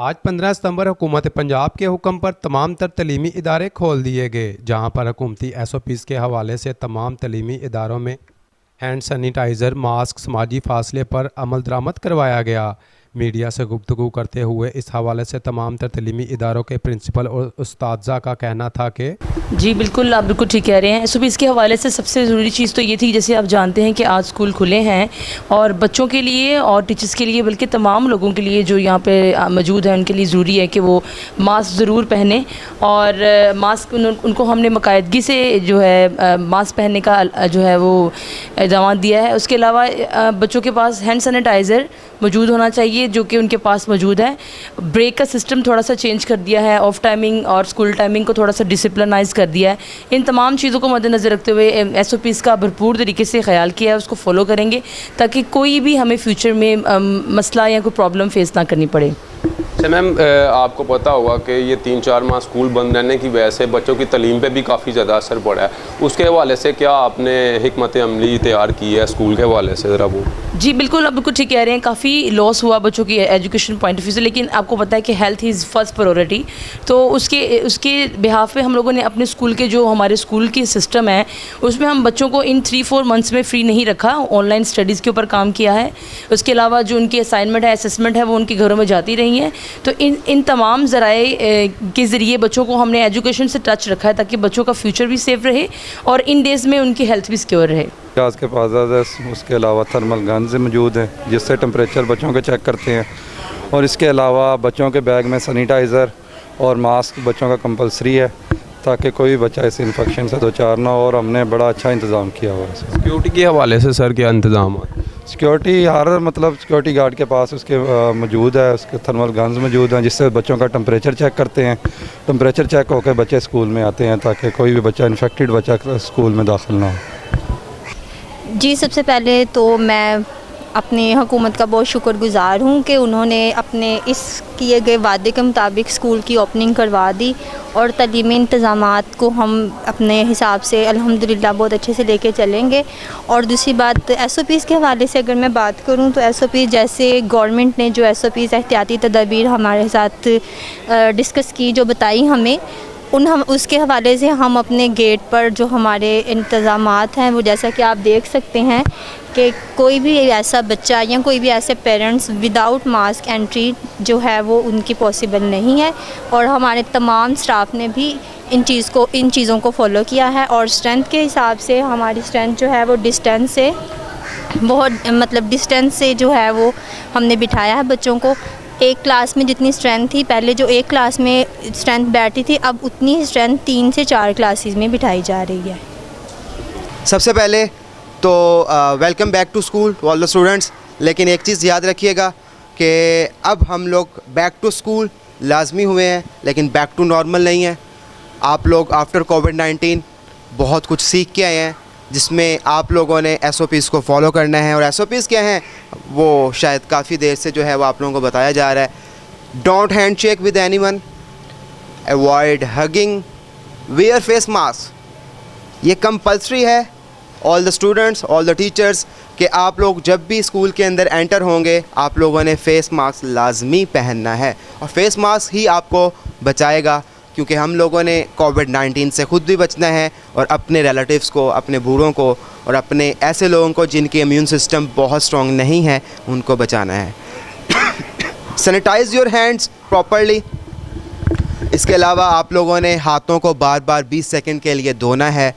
आज 15 सितंबर हुकूमत पंजाब के हुक्म पर तमाम तर तलीमी इदारे खोल दिए गए, जहां पर हुकूमती SOPs के हवाले से तमाम तलीमी इदारों में हैंड सैनिटाइज़र, मास्क, समाजी फासले पर अमल दरामद करवाया गया। मीडिया से गुफ्तगू करते हुए इस हवाले से तमाम तर तलीमी इदारों के प्रिंसिपल और उस्तादज़ा का कहना था कि जी बिल्कुल, आप बिल्कुल ठीक कह रहे हैं। SOPs के हवाले से सबसे ज़रूरी चीज़ तो ये थी, जैसे आप जानते हैं कि आज स्कूल खुले हैं और बच्चों के लिए और टीचर्स के लिए, बल्कि तमाम लोगों के लिए जो यहाँ पे मौजूद हैं, उनके लिए ज़रूरी है कि वो मास्क ज़रूर पहने। और मास्क उनको हमने बाकायदगी से जो है मास्क पहनने का जो है वो इक़दाम दिया है। उसके अलावा बच्चों के पास हैंड सैनिटाइज़र मौजूद होना चाहिए, जो कि उनके पास मौजूद है। ब्रेक का सिस्टम थोड़ा सा चेंज कर दिया है, ऑफ टाइमिंग और स्कूल टाइमिंग को थोड़ा सा डिसिप्लिनाइज कर दिया है। इन तमाम चीज़ों को मद्देनज़र रखते हुए SOPs का भरपूर तरीके से ख्याल किया है, उसको फॉलो करेंगे ताकि कोई भी हमें फ्यूचर में मसला या कोई प्रॉब्लम फेस ना करनी पड़े। अच्छा मैम, आपको पता होगा कि ये 3-4 माह स्कूल बंद रहने की वजह से बच्चों की तालीम पे भी काफ़ी ज़्यादा असर पड़ा है। उसके हवाले से क्या आपने हिकमत अमली तैयार की है स्कूल के हवाले से, ज़रा वो? जी बिल्कुल, आप बिल्कुल ठीक कह रहे हैं। काफ़ी लॉस हुआ बच्चों की एजुकेशन पॉइंट ऑफ व्यू से, लेकिन आपको पता है कि हेल्थ इज़ फर्स्ट प्रायोरिटी। तो उसके बिहाफ पे हम लोगों ने अपने स्कूल के जो हमारे स्कूल की सिस्टम है उसमें हम बच्चों को इन 3-4 मंथ्स में फ्री नहीं रखा, ऑनलाइन स्टडीज़ के ऊपर काम किया है। उसके अलावा जो उनकी असाइनमेंट है, असेसमेंट है, वो उनके घरों में जाती रही हैं। तो इन तमाम ज़राए के ज़रिए बच्चों को हमने एजुकेशन से टच रखा है ताकि बच्चों का फ्यूचर भी सेफ रहे और इन डेज़ में उनकी हेल्थ भी सिक्योर रहे। गैस के पास उसके अलावा थर्मल गन्स मौजूद हैं जिससे टेम्परेचर बच्चों के चेक करते हैं, और इसके अलावा बच्चों के बैग में सैनिटाइज़र और मास्क बच्चों का कंपलसरी है ताकि कोई बच्चा इस इन्फेक्शन से दो चार ना हो, और हमने बड़ा अच्छा इंतज़ाम किया हुआ है। सिक्योरिटी के हवाले से सर क्या इंतज़ाम? सिक्योरिटी हर सिक्योरिटी गार्ड के पास उसके मौजूद है, उसके थर्मल गन्स मौजूद हैं जिससे बच्चों का टेम्परेचर चेक करते हैं। टेम्परेचर चेक होकर बच्चे स्कूल में आते हैं ताकि कोई भी बच्चा इन्फेक्टेड बच्चा स्कूल में दाखिल ना हो। जी, सबसे पहले तो मैं अपनी हुकूमत का बहुत शुक्रगुज़ार हूँ कि उन्होंने अपने इस किए गए वादे के मुताबिक स्कूल की ओपनिंग करवा दी, और तलीमी इंतज़ामात को हम अपने हिसाब से अल्हम्दुलिल्लाह बहुत अच्छे से लेके चलेंगे। और दूसरी बात, SOPs के हवाले से अगर मैं बात करूँ तो SOPs जैसे गवर्नमेंट ने जो SOPs एहतियाती तदाबीर हमारे साथ डिस्कस की, जो बताई हमें, हम उसके हवाले से हम अपने गेट पर जो हमारे इंतज़ामात हैं वो जैसा कि आप देख सकते हैं कि कोई भी ऐसा बच्चा या कोई भी ऐसे पेरेंट्स विदाउट मास्क एंट्री जो है वो उनकी पॉसिबल नहीं है। और हमारे तमाम स्टाफ ने भी इन चीज़ों को फॉलो किया है। और स्ट्रेंथ के हिसाब से हमारी स्ट्रेंथ जो है वो डिस्टेंस से डिस्टेंस से जो है वो हमने बिठाया है बच्चों को। एक क्लास में जितनी स्ट्रेंथ थी पहले, जो एक क्लास में स्ट्रेंथ बैठती थी, अब उतनी ही स्ट्रेंथ 3 से 4 क्लासेस में बिठाई जा रही है। सबसे पहले तो welcome back to school to all the students. लेकिन एक चीज़ याद रखिएगा कि अब हम लोग बैक टू स्कूल लाजमी हुए हैं, लेकिन बैक टू नॉर्मल नहीं है। आप लोग आफ्टर कोविड-19 बहुत कुछ सीख के आए हैं, जिसमें आप लोगों ने SOPs को फॉलो करना है। और SOPs क्या हैं वो शायद काफ़ी देर से जो है वो आप लोगों को बताया जा रहा है। Don't hand shake with anyone, avoid hugging, wear face mask. ये कंपल्सरी है all the students, all the teachers, कि आप लोग जब भी स्कूल के अंदर एंटर होंगे आप लोगों ने फ़ेस मास्क लाजमी पहनना है। और फेस मास्क ही आपको बचाएगा, क्योंकि हम लोगों ने कोविड-19 से ख़ुद भी बचना है और अपने रिलेटिव्स को, अपने बूढ़ों को और अपने ऐसे लोगों को जिनके इम्यून सिस्टम बहुत स्ट्रॉन्ग नहीं है उनको बचाना है। Sanitize your hands properly. इसके अलावा आप लोगों ने हाथों को बार बार 20 सेकंड के लिए धोना है।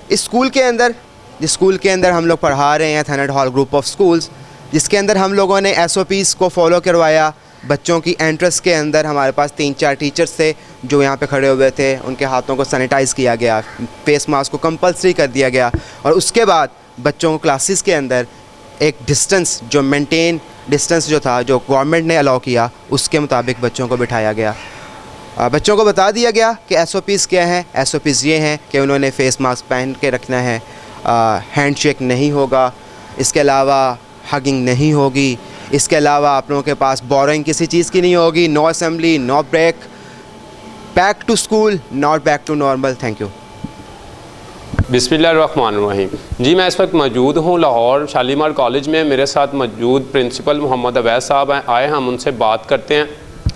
इस स्कूल के अंदर, जिस स्कूल के अंदर हम लोग पढ़ा रहे हैं, थैनेट हॉल ग्रुप ऑफ स्कूल्स, जिसके अंदर हम लोगों ने SOPs को फॉलो करवाया। बच्चों की एंट्रेंस के अंदर हमारे पास 3-4 टीचर्स थे जो यहाँ पे खड़े हुए थे, उनके हाथों को सैनिटाइज़ किया गया, फेस मास्क को कंपलसरी कर दिया गया। और उसके बाद बच्चों को क्लासेस के अंदर एक डिस्टेंस, जो मेंटेन डिस्टेंस जो था, जो गवर्नमेंट ने अलाउ किया, उसके मुताबिक बच्चों को बिठाया गया। बच्चों को बता दिया गया कि SOPs क्या हैं। SOPs ये हैं कि उन्होंने फ़ेस मास्क पहन के रखना है, हैंड शेक नहीं होगा, इसके अलावा हगिंग नहीं होगी, इसके अलावा आप लोगों के पास बोरिंग किसी चीज़ की नहीं होगी, no assembly, no break, back to school, not back to normal. Thank you. बिस्मिल्लाहिर्रहमानिर्रहीम। जी, मैं इस वक्त मौजूद हूँ लाहौर शालीमार कॉलेज में। मेरे साथ मौजूद प्रिंसिपल मोहम्मद अवैस साहब हैं। आए हम उनसे बात करते हैं।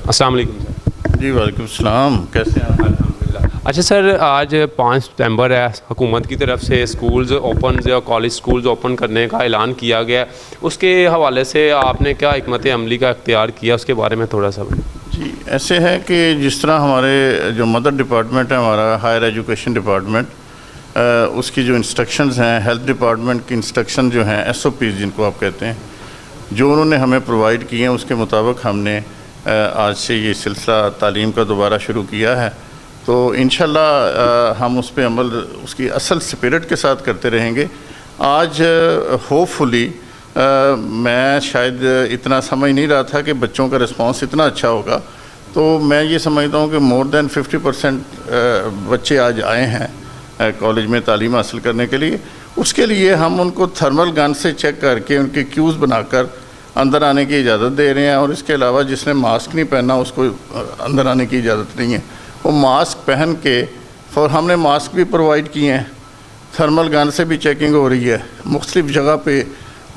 अस्सलाम वालेकुम सर। जी वालेकुम सलाम, कैसे हैं आप? अल्हम्दुलिल्लाह। अच्छा सर, आज 5 सितंबर है, हुकूमत की तरफ से स्कूल्स ओपन या कॉलेज स्कूल्स ओपन करने का ऐलान किया गया, उसके हवाले से आपने क्या हिकमत अमली का इख्तियार किया, उसके बारे में थोड़ा सा जी, ऐसे है कि जिस तरह हमारे जो मदर डिपार्टमेंट है, हमारा हायर एजुकेशन डिपार्टमेंट, उसकी जो इंस्ट्रक्शंस हैं, हेल्थ डिपार्टमेंट की इंस्ट्रक्शन जो हैं, SOPs जिनको आप कहते हैं, जो उन्होंने हमें प्रोवाइड किए हैं, उसके मुताबिक हमने आज से ये सिलसिला तालीम का दोबारा शुरू किया है। तो इंशाल्लाह हम उस पर अमल उसकी असल स्पिरिट के साथ करते रहेंगे। आज होपफुली मैं शायद इतना समझ नहीं रहा था कि बच्चों का रिस्पांस इतना अच्छा होगा, तो मैं ये समझता हूँ कि मोर देन 50% बच्चे आज आए हैं कॉलेज में तालीम हासिल करने के लिए। उसके लिए हम उनको थर्मल गन से चेक करके उनके क्यूज़ बनाकर अंदर आने की इजाज़त दे रहे हैं, और इसके अलावा जिसने मास्क नहीं पहना उसको अंदर आने की इजाज़त नहीं है, वो मास्क पहन के, और हमने मास्क भी प्रोवाइड किए हैं, थर्मल गन से भी चेकिंग हो रही है मुख्तलिफ़ जगह पे।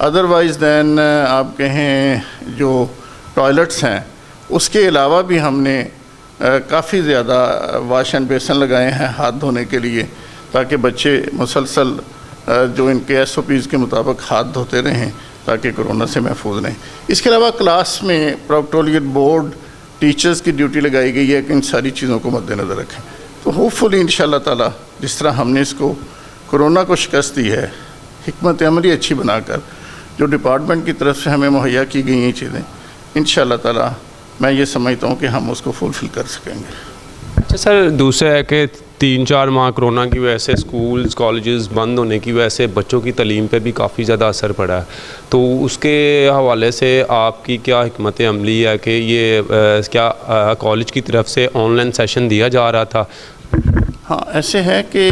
अदरवाइज़ दैन आप कहें जो टॉयलेट्स हैं, उसके अलावा भी हमने काफ़ी ज़्यादा वाश एंड बेसन लगाए हैं हाथ धोने के लिए, ताकि बच्चे मुसलसल जो इनके SOPs के मुताबिक हाथ धोते रहें ताकि कोरोना से महफूज रहें। इसके अलावा क्लास में प्रोक्टोरियल बोर्ड टीचर्स की ड्यूटी लगाई गई है कि इन सारी चीज़ों को मद्देनज़र रखें। तो होपफुली इंशाअल्लाह ताला जिस तरह हमने इसको कोरोना को शिकस्त दी है, हिकमत अमली अच्छी बनाकर जो डिपार्टमेंट की तरफ से हमें मुहैया की गई हैं चीज़ें, इंशाअल्लाह ताला मैं ये समझता हूँ कि हम उसको फुलफ़िल कर सकेंगे। अच्छा सर, दूसरा है कि 3-4 माह कोरोना की वजह से स्कूल्स कॉलेजेस बंद होने की वजह से बच्चों की तालीम पे भी काफ़ी ज़्यादा असर पड़ा है, तो उसके हवाले से आपकी क्या हिकमत अमली है कि ये क्या कॉलेज की तरफ से ऑनलाइन सेशन दिया जा रहा था? हाँ, ऐसे है कि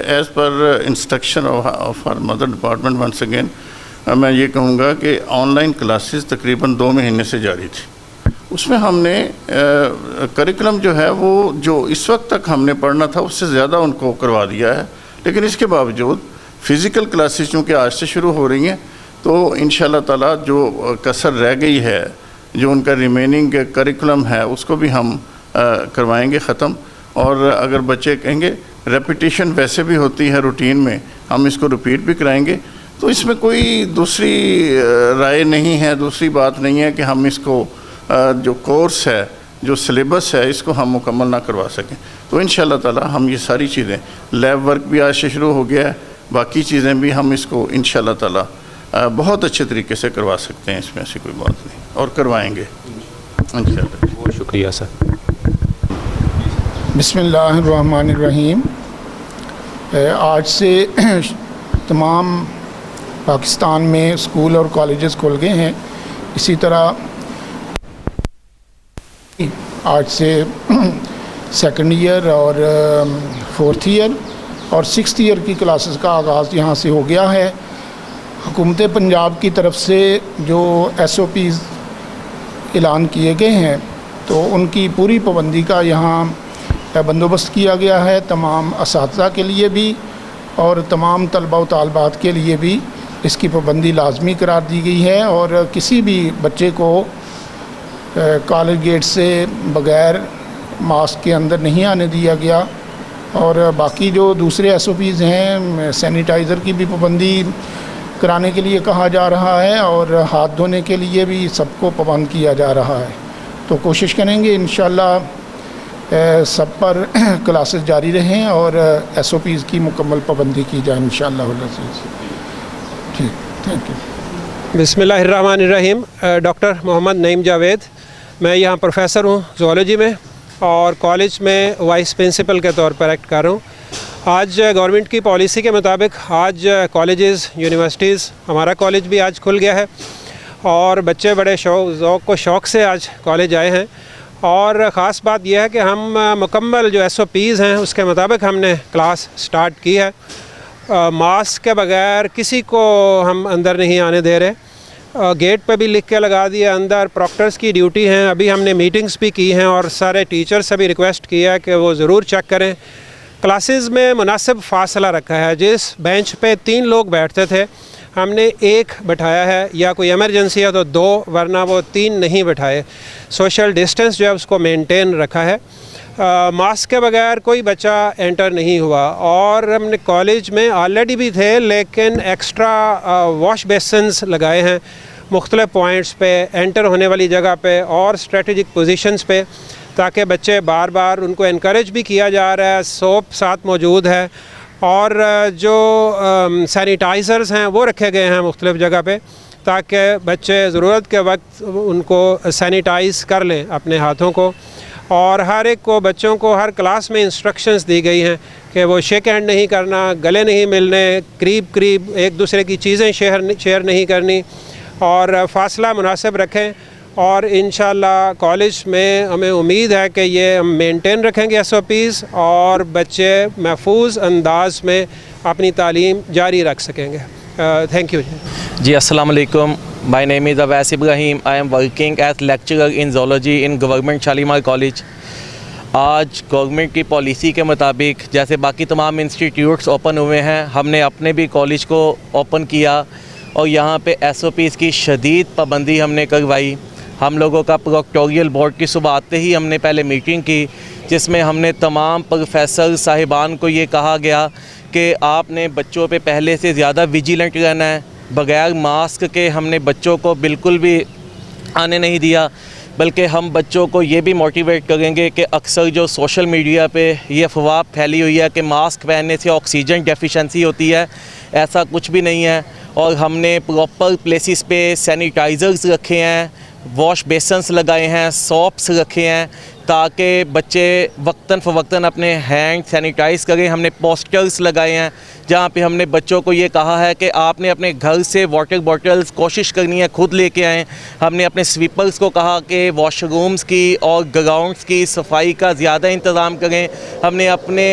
as per instruction of our mother department once again मैं ये कहूँगा कि ऑनलाइन क्लासेस तकरीबन 2 महीने से जारी थी। उसमें हमने करिकुलम जो है वो जो इस वक्त तक हमने पढ़ना था उससे ज़्यादा उनको करवा दिया है, लेकिन इसके बावजूद फ़िज़िकल क्लासेस चूँकि आज से शुरू हो रही हैं, तो इंशाअल्लाह ताला जो कसर रह गई है, जो उनका रिमेनिंग करिकुलम है, उसको भी हम करवाएंगे ख़त्म। और अगर बच्चे कहेंगे रेपिटेशन वैसे भी होती है रूटीन में, हम इसको रिपीट भी कराएंगे, तो इसमें कोई दूसरी राय नहीं है, दूसरी बात नहीं है कि हम इसको जो कोर्स है, जो सिलेबस है, इसको हम मुकम्मल ना करवा सकें। तो इंशाअल्लाह ताला हम ये सारी चीज़ें, लैब वर्क भी आज से शुरू हो गया है, बाकी चीज़ें भी हम इसको इंशाअल्लाह ताला बहुत अच्छे तरीके से करवा सकते हैं, इसमें ऐसी कोई बात नहीं, और करवाएंगे इंशाअल्लाह। बहुत शुक्रिया सर। बिस्मिल्लाहिर्रहमानिर्रहीम। आज से तमाम पाकिस्तान में स्कूल और कॉलेजेस खुल गए हैं। इसी तरह आज से 2nd ईयर और 4th ईयर और 6th ईयर की क्लासेस का आगाज़ यहाँ से हो गया है। हुकूमत पंजाब की तरफ से जो SOPs ऐलान किए गए हैं, तो उनकी पूरी पाबंदी का यहाँ बंदोबस्त किया गया है, तमाम असातिज़ा के लिए भी और तमाम तलबा व तालबात के लिए भी इसकी पाबंदी लाजमी करार दी गई है, और किसी भी बच्चे को कॉलेज गेट से बग़ैर मास्क के अंदर नहीं आने दिया गया। और बाकी जो दूसरे SOPs हैं, सैनिटाइज़र की भी पाबंदी कराने के लिए कहा जा रहा है, और हाथ धोने के लिए भी सबको पाबंद किया जा रहा है। तो कोशिश करेंगे इंशाअल्लाह सब पर क्लासेस जारी रहें और SOPs की मुकम्मल पाबंदी की जाए इंशाअल्लाह। ठीक, थैंक यू। बिस्मिल्लाहिर्रहमानिर्रहीम। डॉक्टर मोहम्मद नईम जावेद, मैं यहाँ प्रोफेसर हूँ ज़ूलॉजी में और कॉलेज में वाइस प्रिंसिपल के तौर पर एक्ट कर रहा हूँ। आज गवर्नमेंट की पॉलिसी के मुताबिक आज कॉलेजेस, यूनिवर्सिटीज़, हमारा कॉलेज भी आज खुल गया है और बच्चे बड़े शौक़ से आज कॉलेज आए हैं। और ख़ास बात यह है कि हम मुकम्मल जो SOPs हैं उसके मुताबिक हमने क्लास स्टार्ट की है। मास्क के बग़ैर किसी को हम अंदर नहीं आने दे रहे। गेट पे भी लिख के लगा दिया, अंदर प्रॉक्टर्स की ड्यूटी हैं। अभी हमने मीटिंग्स भी की हैं और सारे टीचर्स से भी रिक्वेस्ट किया है कि वो ज़रूर चेक करें। क्लासेस में मुनासिब फ़ासला रखा है। जिस बेंच पे 3 लोग बैठते थे, हमने 1 बैठाया है, या कोई इमरजेंसी है तो 2, वरना वो 3 नहीं बैठाए। सोशल डिस्टेंस जो है उसको मेंटेन रखा है। मास्क के बगैर कोई बच्चा एंटर नहीं हुआ। और हमने कॉलेज में ऑलरेडी भी थे, लेकिन एक्स्ट्रा वॉश बेसिन्स लगाए हैं मुख्तलिफ पॉइंट्स पे, एंटर होने वाली जगह पे और स्ट्रेटजिक पोजीशंस पे, ताकि बच्चे बार बार उनको इनकरेज भी किया जा रहा है। सोप साथ मौजूद है और जो सैनिटाइज़र्स हैं वो रखे गए हैं मुख्तलिफ जगह पे, ताकि बच्चे ज़रूरत के वक्त उनको सैनिटाइज़ कर लें अपने हाथों को। और हर एक को, बच्चों को हर क्लास में इंस्ट्रक्शंस दी गई हैं कि वो शेक हैंड नहीं करना, गले नहीं मिलने, करीब एक दूसरे की चीज़ें शेयर नहीं करनी और फ़ासला मुनासिब रखें। और इंशाल्लाह कॉलेज में हमें उम्मीद है कि ये हम मेंटेन रखेंगे SOPs और बच्चे महफूज अंदाज में अपनी तालीम जारी रख सकेंगे। थैंक यू जी। अस्सलाम वालेकुम। My name is Awais Ibrahim. I am working as lecturer in zoology in government Shalimar college. आज गवर्नमेंट की पॉलिसी के मुताबिक जैसे बाकी तमाम इंस्टीट्यूट्स ओपन हुए हैं, हमने अपने भी कॉलेज को ओपन किया और यहाँ पे SOPs की शदीद पाबंदी हमने करवाई। हम लोगों का प्रोक्टोरियल बोर्ड की सुबह आते ही हमने पहले मीटिंग की, जिसमें हमने तमाम प्रोफेसर साहिबान को ये कहा गया कि आपने बच्चों पे पहले से ज़्यादा विजिलेंट रहना है। बग़ैर मास्क के हमने बच्चों को बिल्कुल भी आने नहीं दिया, बल्कि हम बच्चों को ये भी मोटिवेट करेंगे कि अक्सर जो सोशल मीडिया पे ये अफवाह फैली हुई है कि मास्क पहनने से ऑक्सीजन डेफिशिएंसी होती है, ऐसा कुछ भी नहीं है। और हमने प्रॉपर प्लेसेस पे सैनिटाइज़र्स रखे हैं, वॉश बेसन्स लगाए हैं, सोप्स रखे हैं, ताकि बच्चे वक्तन फ़वक्तन अपने हैंड सैनिटाइज़ करें। हमने पोस्टर्स लगाए हैं जहाँ पे हमने बच्चों को ये कहा है कि आपने अपने घर से वाटर बॉटल्स कोशिश करनी है खुद लेके आएँ। हमने अपने स्वीपर्स को कहा कि वॉशरूम्स की और ग्राउंड्स की सफाई का ज़्यादा इंतज़ाम करें। हमने अपने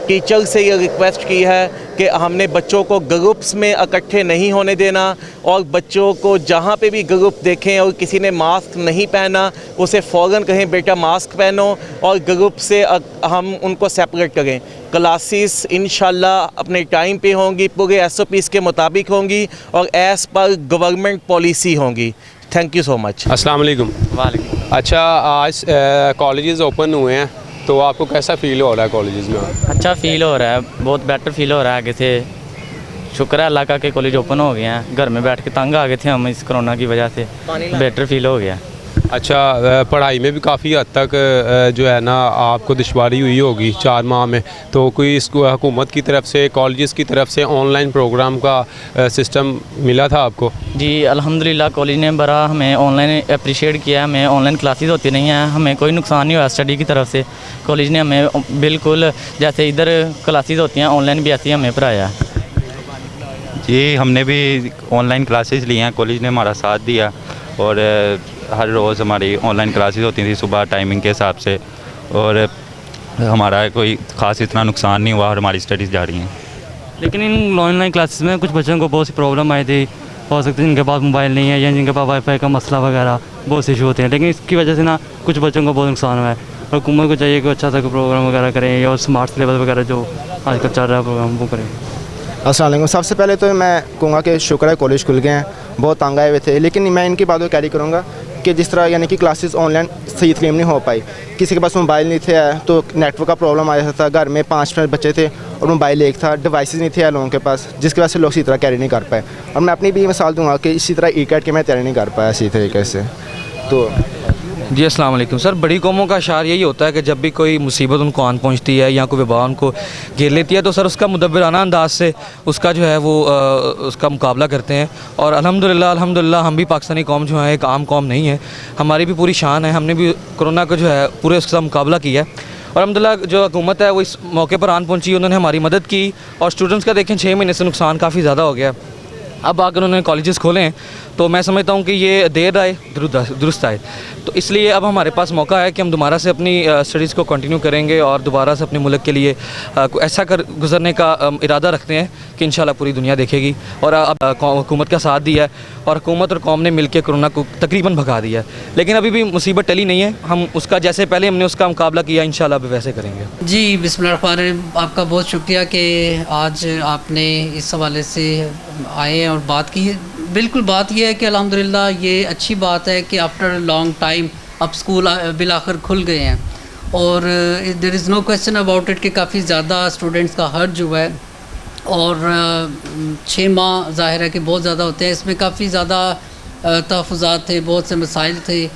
टीचर से ये रिक्वेस्ट की है कि हमने बच्चों को ग्रुप्स में इकट्ठे नहीं होने देना और बच्चों को जहाँ पे भी ग्रुप देखें और किसी ने मास्क नहीं पहना उसे फ़ौरन कहें बेटा मास्क पहनो और ग्रुप से हम उनको सेपरेट करें। क्लासेस इंशाल्लाह अपने टाइम पे होंगी, पूरे SOPs के मुताबिक होंगी और एज़ पर गवर्नमेंट पॉलिसी होंगी। Thank you so much. अस्सलाम वालेकुम। वालेकुम। अच्छा, आज कॉलेजेस ओपन हुए हैं तो आपको कैसा फ़ील हो रहा है कॉलेजेस में? अच्छा फ़ील हो रहा है, बहुत बेटर फील हो रहा है आगे से। शुक्र है अल्लाह का कि कॉलेज ओपन हो गए हैं। घर में बैठ के तंग आ गए थे हम इस कोरोना की वजह से, बेटर फील हो गया। अच्छा, पढ़ाई में भी काफ़ी हद तक जो है ना आपको दुश्वारी हुई होगी 4 माह में, तो कोई इसको हुकूमत की तरफ से, कॉलेजेस की तरफ से ऑनलाइन प्रोग्राम का सिस्टम मिला था आपको? जी अल्हम्दुलिल्लाह कॉलेज ने बड़ा हमें ऑनलाइन अप्रिशिएट किया। हमें ऑनलाइन क्लासेस होती नहीं हैं, हमें कोई नुकसान नहीं हुआ स्टडी की तरफ से। कॉलेज ने हमें बिल्कुल जैसे इधर क्लासेस होती हैं ऑनलाइन भी ऐसी हमें पढ़ाया। जी हमने भी ऑनलाइन क्लासेस ली हैं, कॉलेज ने हमारा साथ दिया और हर रोज़ हमारी ऑनलाइन क्लासेस होती थी सुबह टाइमिंग के हिसाब से और हमारा कोई ख़ास इतना नुकसान नहीं हुआ और हमारी स्टडीज़ जारी हैं। लेकिन इन ऑनलाइन क्लासेस में कुछ बच्चों को बहुत सी प्रॉब्लम आई थी, हो सकती है जिनके पास मोबाइल नहीं है या जिनके पास वाईफाई का मसला वगैरह बहुत से इशू होते हैं, लेकिन इसकी वजह से ना कुछ बच्चों को बहुत नुकसान हुआ है। और हुकूमत को चाहिए कि अच्छा सा प्रोग्राम वगैरह करें और स्मार्ट सिलेबस वगैरह जो आजकल चल रहा है प्रोग्राम वो करें। अस्सलाम वालेकुम। सबसे पहले तो मैं कहूँगा कि शुक्र है कॉलेज खुल गए हैं, बहुत तंग आए हुए थे, लेकिन मैं इनकी बातों कैरी करूँगा कि जिस तरह यानी कि क्लासेस ऑनलाइन सही तरीके नहीं हो पाई। किसी के पास मोबाइल नहीं थे तो नेटवर्क का प्रॉब्लम आया था, घर में 5 बच्चे थे और मोबाइल एक था, डिवाइसेस नहीं थे लोगों के पास, जिसकी वजह से लोग इसी तरह कैरी नहीं कर पाए। और मैं अपनी भी मिसाल दूँगा कि इसी तरह ECAT की मैं तैयारी नहीं कर पाया इसी तरीके से। तो जी अस्सलाम वालेकुम सर। बड़ी कौमों का शार यही होता है कि जब भी कोई मुसीबत उनको आन पहुंचती है या कोई वबा उनको घेर लेती है तो सर उसका मुदब्बिराना अंदाज से उसका जो है वो उसका मुकाबला करते हैं। और अल्हम्दुलिल्लाह हम भी पाकिस्तानी कौम जो है एक आम कौम नहीं है, हमारी भी पूरी शान है, हमने भी कोरोना का जो है पूरे उसका मुकाबला किया है। और अल्हम्दुलिल्लाह जो हुकूमत है वो इस मौके पर आन पहुँची, उन्होंने हमारी मदद की। और स्टूडेंट्स का देखें 6 महीने से नुकसान काफ़ी ज़्यादा हो गया। अब आकर उन्होंने कॉलेजेस खोले हैं तो मैं समझता हूँ कि ये देर आए दुरुस्त आए, तो इसलिए अब हमारे पास मौका है कि हम दोबारा से अपनी स्टडीज़ को कंटिन्यू करेंगे और दोबारा से अपने मुल्क के लिए ऐसा कर गुजरने का इरादा रखते हैं कि इंशाल्लाह पूरी दुनिया देखेगी। और अब हुकूमत का साथ दिया है और हुकूमत और कौम ने मिलकर कोरोना को तकरीबन भगा दिया है, लेकिन अभी भी मुसीबत टली नहीं है। हम उसका जैसे पहले हमने उसका मुकाबला किया, इंशाल्लाह अब वैसे करेंगे। जी बिस्मिल्लाहिर्रहमानिर्रहीम, आपका बहुत शुक्रिया कि आज आपने इस हवाले से आए हैं और बात की है। बिल्कुल बात यह है कि अल्हम्दुलिल्लाह ये अच्छी बात है कि आफ्टर लॉन्ग टाइम अब स्कूल बिलाखिर खुल गए हैं और there is no question about it कि काफ़ी ज़्यादा स्टूडेंट्स का हर्ज हुआ है और 6 माह ज़ाहिर है कि बहुत ज़्यादा होते हैं। इसमें काफ़ी ज़्यादा तहफ़्फ़ुज़ात थे, बहुत से मसाइल थे,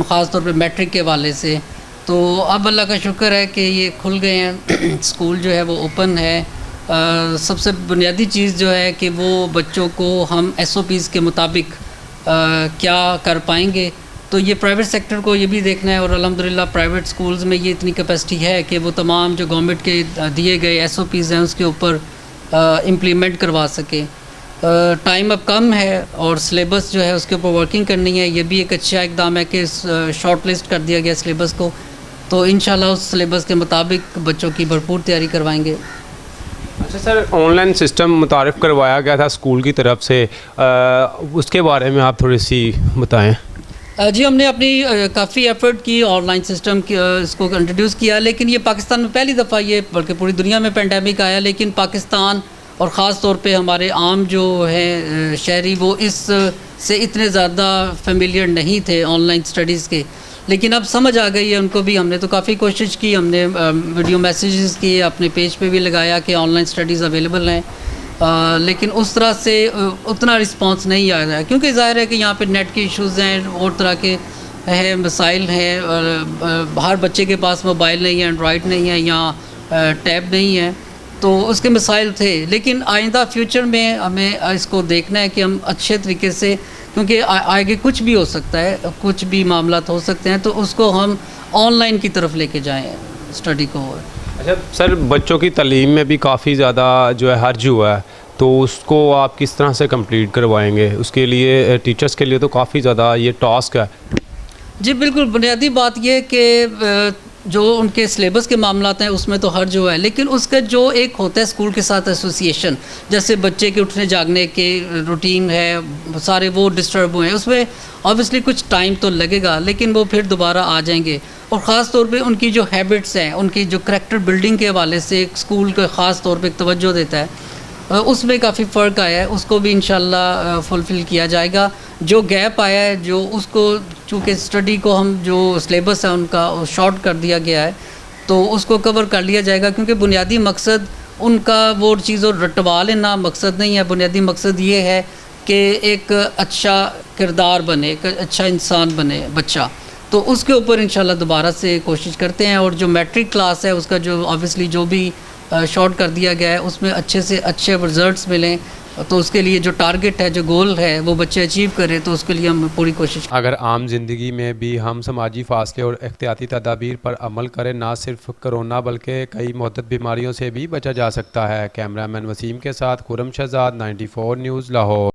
ख़ास तौर पे मैट्रिक के हवाले से। तो अब अल्लाह का शुक्र है कि ये खुल गए हैं, स्कूल जो है वो ओपन है। सबसे बुनियादी चीज़ जो है कि वो बच्चों को हम SOPs के मुताबिक क्या कर पाएंगे, तो ये प्राइवेट सेक्टर को ये भी देखना है और अल्हम्दुलिल्लाह प्राइवेट स्कूल्स में ये इतनी कैपेसिटी है कि वो तमाम जो गवर्नमेंट के दिए गए SOPs हैं उसके ऊपर इम्प्लीमेंट करवा सके। टाइम अब कम है और सिलेबस जो है उसके ऊपर वर्किंग करनी है। ये भी एक अच्छा इकदाम है कि शॉर्ट लिस्ट कर दिया गया सिलेबस को, तो इंशाल्लाह उस सिलेबस के मुताबिक बच्चों की भरपूर तैयारी करवाएंगे। अच्छा सर, ऑनलाइन सिस्टम मुतारिफ़ करवाया गया था स्कूल की तरफ से, उसके बारे में आप थोड़ी सी बताएं। जी हमने अपनी काफ़ी एफ़र्ट की, ऑनलाइन सिस्टम इसको इंट्रोड्यूस किया, लेकिन ये पाकिस्तान में पहली दफ़ा, ये बल्कि पूरी दुनिया में पेंडेमिक आया, लेकिन पाकिस्तान और ख़ास तौर पे हमारे आम जो है शहरी वो इस से इतने ज़्यादा फेमिलियर नहीं थे ऑनलाइन स्टडीज़ के, लेकिन अब समझ आ गई है उनको भी। हमने तो काफ़ी कोशिश की, हमने वीडियो मैसेजेस किए, अपने पेज पे भी लगाया कि ऑनलाइन स्टडीज़ अवेलेबल हैं, लेकिन उस तरह से उतना रिस्पांस नहीं आ रहा है, क्योंकि ज़ाहिर है कि यहाँ पे नेट के इश्यूज़ हैं और तरह के हैं, मसाइल हैं। हर बच्चे के पास मोबाइल नहीं है, एंड्रॉयड नहीं है या टैब नहीं है, तो उसके मसाइल थे। लेकिन आइंदा फ्यूचर में हमें इसको देखना है कि हम अच्छे तरीके से, क्योंकि आगे कुछ भी हो सकता है, कुछ भी मामला हो सकते हैं, तो उसको हम ऑनलाइन की तरफ लेके जाएँ स्टडी को। अच्छा सर, बच्चों की तालीम में भी काफ़ी ज़्यादा जो है हर्ज हुआ है, तो उसको आप किस तरह से कंप्लीट करवाएंगे? उसके लिए टीचर्स के लिए तो काफ़ी ज़्यादा ये टास्क है। जी बिल्कुल, बुनियादी बात यह है कि जो उनके सिलेबस के मामला हैं उसमें तो हर्ज हुआ है, लेकिन उसका जो एक होता है स्कूल के साथ एसोसिएशन, जैसे बच्चे के उठने जागने के रूटीन है, सारे वो डिस्टर्ब हुए हैं, उसमें ऑब्वियसली कुछ टाइम तो लगेगा, लेकिन वो फिर दोबारा आ जाएंगे। और ख़ास तौर पे उनकी जो हैबिट्स हैं, उनकी जो करैक्टर बिल्डिंग के हवाले से स्कूल का ख़ास तौर पे एक तवज्जो देता है, उसमें काफ़ी फ़र्क आया है, उसको भी इंशाल्लाह फुलफ़िल किया जाएगा। जो गैप आया है, जो उसको चूँकि स्टडी को हम जो सिलेबस है उनका शॉर्ट कर दिया गया है, तो उसको कवर कर लिया जाएगा, क्योंकि बुनियादी मकसद उनका वो चीज़ों रटवा लेना मकसद नहीं है। बुनियादी मकसद ये है कि एक अच्छा किरदार बने, एक अच्छा इंसान बने बच्चा, तो उसके ऊपर इंशाल्लाह दोबारा से कोशिश करते हैं। और जो मैट्रिक क्लास है उसका जो ऑब्वियसली जो भी शॉर्ट कर दिया गया है उसमें अच्छे से अच्छे रिज़ल्ट्स मिलें, तो उसके लिए जो टारगेट है, जो गोल है, वो बच्चे अचीव करें, तो उसके लिए हम पूरी कोशिश। अगर आम ज़िंदगी में भी हम समाजी फासले और एहतियाती तदाबीर पर अमल करें, ना सिर्फ कोरोना बल्कि कई मुतअद्दिद बीमारियों से भी बचा जा सकता है। कैमरामैन वसीम के साथ खुरम शहजाद, 94 न्यूज़, लाहौर।